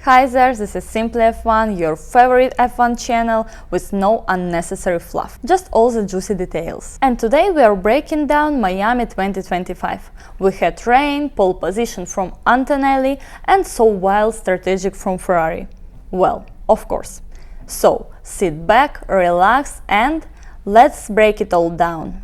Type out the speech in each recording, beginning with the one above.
Hi there, this is Simply F1, your favorite F1 channel with no unnecessary fluff, just all the juicy details. And today we are breaking down Miami 2025. We had rain, pole position from Antonelli and so wild strategic from Ferrari. Well, of course. So, sit back, relax and let's break it all down.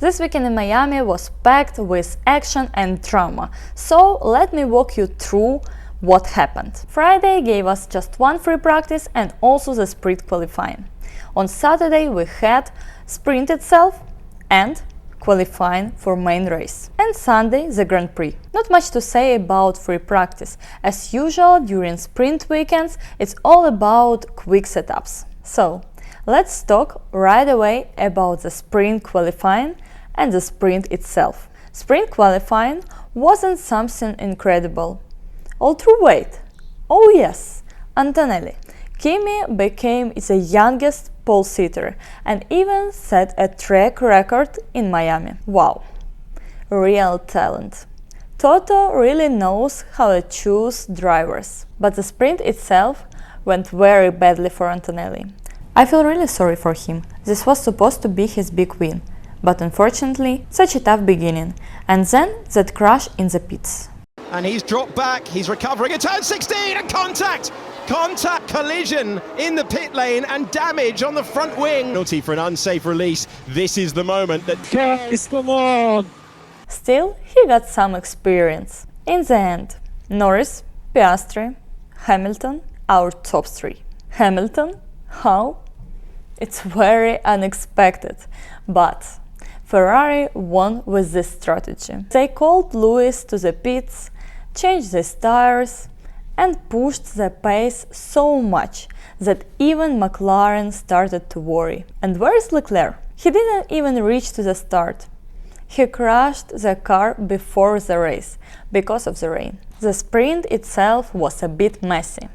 This weekend in Miami was packed with action and drama, so let me walk you through what happened. Friday gave us just one free practice and also the sprint qualifying. On Saturday we had sprint itself and qualifying for main race. And Sunday the Grand Prix. Not much to say about free practice. As usual during sprint weekends it's all about quick setups. So let's talk right away about the sprint qualifying and the sprint itself. Sprint qualifying wasn't something incredible. Although wait, oh yes, Antonelli. Kimi became the youngest pole sitter and even set a track record in Miami. Wow, real talent. Toto really knows how to choose drivers. But the sprint itself went very badly for Antonelli. I feel really sorry for him. This was supposed to be his big win. But unfortunately, such a tough beginning, and then that crash in the pits. And he's dropped back, he's recovering at turn 16 and contact! Contact collision in the pit lane and damage on the front wing. Penalty for an unsafe release. This is the moment that... Guys, come on! Still, he got some experience. In the end, Norris, Piastri, Hamilton, our top three. Hamilton? How? It's very unexpected, but Ferrari won with this strategy. They called Lewis to the pits, changed the tires and pushed the pace so much that even McLaren started to worry. And where is Leclerc? He didn't even reach to the start. He crashed the car before the race because of the rain. The sprint itself was a bit messy.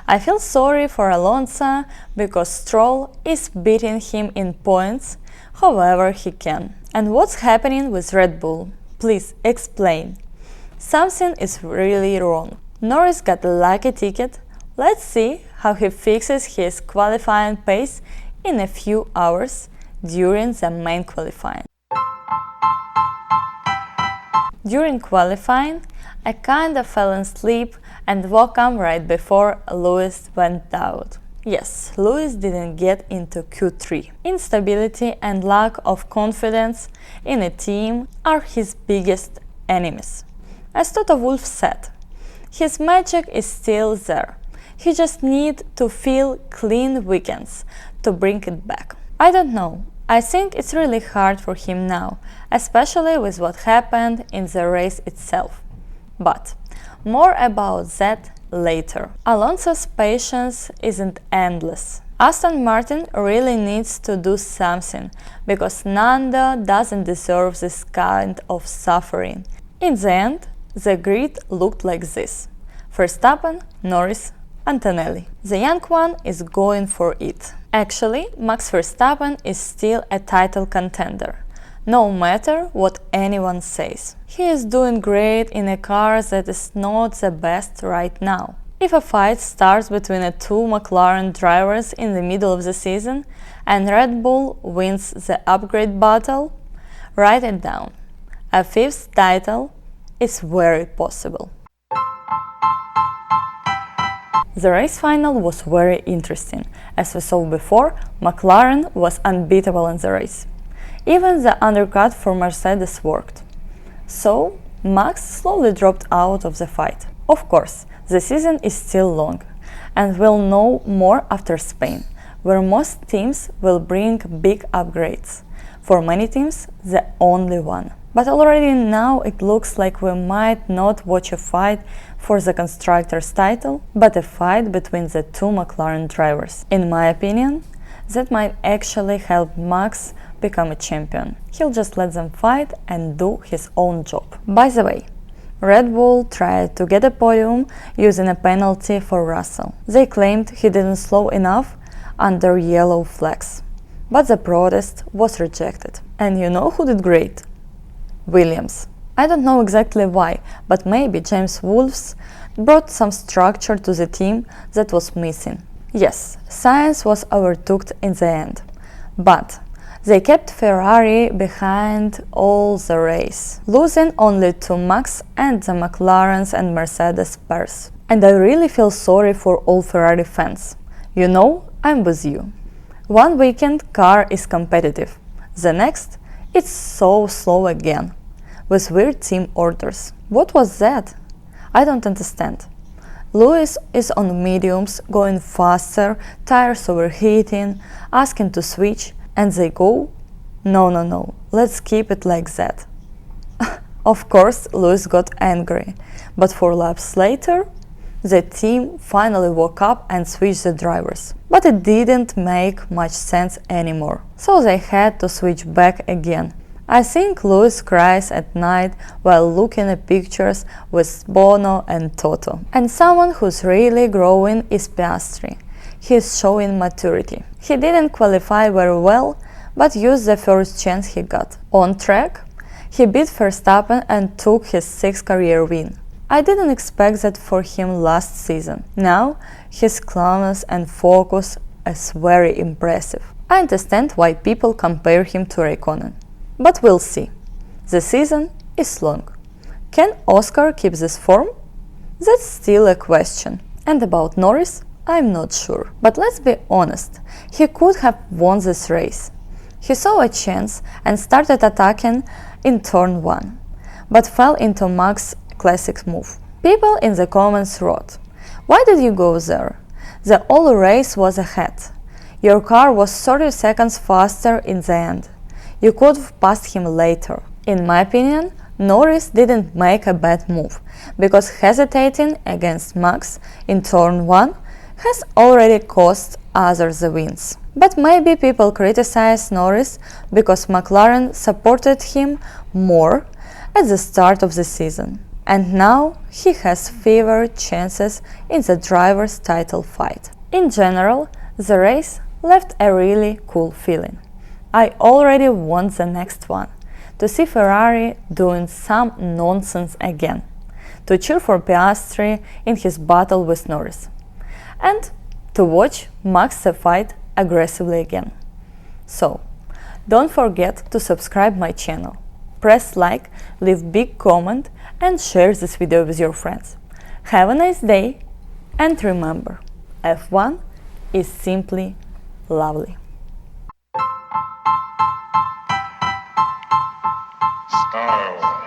I feel sorry for Alonso because Stroll is beating him in points however he can. And what's happening with Red Bull? Please explain. Something is really wrong. Norris got a lucky ticket. Let's see how he fixes his qualifying pace in a few hours during the main qualifying. During qualifying, I kinda fell asleep and woke up right before Lewis went out. Yes, Lewis didn't get into Q3. Instability and lack of confidence in a team are his biggest enemies. As Toto Wolff said, his magic is still there. He just needs to feel clean weekends to bring it back. I don't know. I think it's really hard for him now, especially with what happened in the race itself. But more about that later. Alonso's patience isn't endless. Aston Martin really needs to do something, because Nando doesn't deserve this kind of suffering. In the end, the grid looked like this. Verstappen, Norris, Antonelli. The young one is going for it. Actually, Max Verstappen is still a title contender, no matter what anyone says. He is doing great in a car that is not the best right now. If a fight starts between the two McLaren drivers in the middle of the season and Red Bull wins the upgrade battle, write it down. A fifth title is very possible. The race final was very interesting. As we saw before, McLaren was unbeatable in the race. Even the undercut for Mercedes worked. So, Max slowly dropped out of the fight. Of course, the season is still long, and we'll know more after Spain, where most teams will bring big upgrades. For many teams, the only one. But already now it looks like we might not watch a fight for the constructors' title, but a fight between the two McLaren drivers. In my opinion, that might actually help Max become a champion. He'll just let them fight and do his own job. By the way, Red Bull tried to get a podium using a penalty for Russell. They claimed he didn't slow enough under yellow flags. But the protest was rejected. And you know who did great? Williams. I don't know exactly why, but maybe James Wolves brought some structure to the team that was missing. Yes, science was overtook in the end, but they kept Ferrari behind all the race, losing only to Max and the McLarens and Mercedes pairs. And I really feel sorry for all Ferrari fans. You know, I'm with you. One weekend car is competitive, the next it's so slow again, with weird team orders. What was that? I don't understand. Lewis is on mediums, going faster, tires overheating, asking to switch, and they go, no, let's keep it like that. Of course, Lewis got angry, but 4 laps later, the team finally woke up and switched the drivers. But it didn't make much sense anymore, so they had to switch back again. I think Lewis cries at night while looking at pictures with Bono and Toto. And someone who's really growing is Piastri. He's showing maturity. He didn't qualify very well, but used the first chance he got. On track, he beat Verstappen and took his 6th career win. I didn't expect that for him last season. Now, his calmness and focus is very impressive. I understand why people compare him to Raikkonen. But we'll see. The season is long. Can Oscar keep this form? That's still a question. And about Norris, I'm not sure. But let's be honest, he could have won this race. He saw a chance and started attacking in turn 1, but fell into Max's classic move. People in the comments wrote, "Why did you go there? The whole race was ahead. Your car was 30 seconds faster in the end. You could have passed him later." In my opinion, Norris didn't make a bad move, because hesitating against Max in turn 1 has already cost others the wins. But maybe people criticize Norris because McLaren supported him more at the start of the season, and now he has fewer chances in the driver's title fight. In general, the race left a really cool feeling. I already want the next one, to see Ferrari doing some nonsense again, to cheer for Piastri in his battle with Norris, and to watch Max fight aggressively again. So, don't forget to subscribe my channel, press like, leave big comment and share this video with your friends. Have a nice day, and remember, F1 is simply lovely. Style.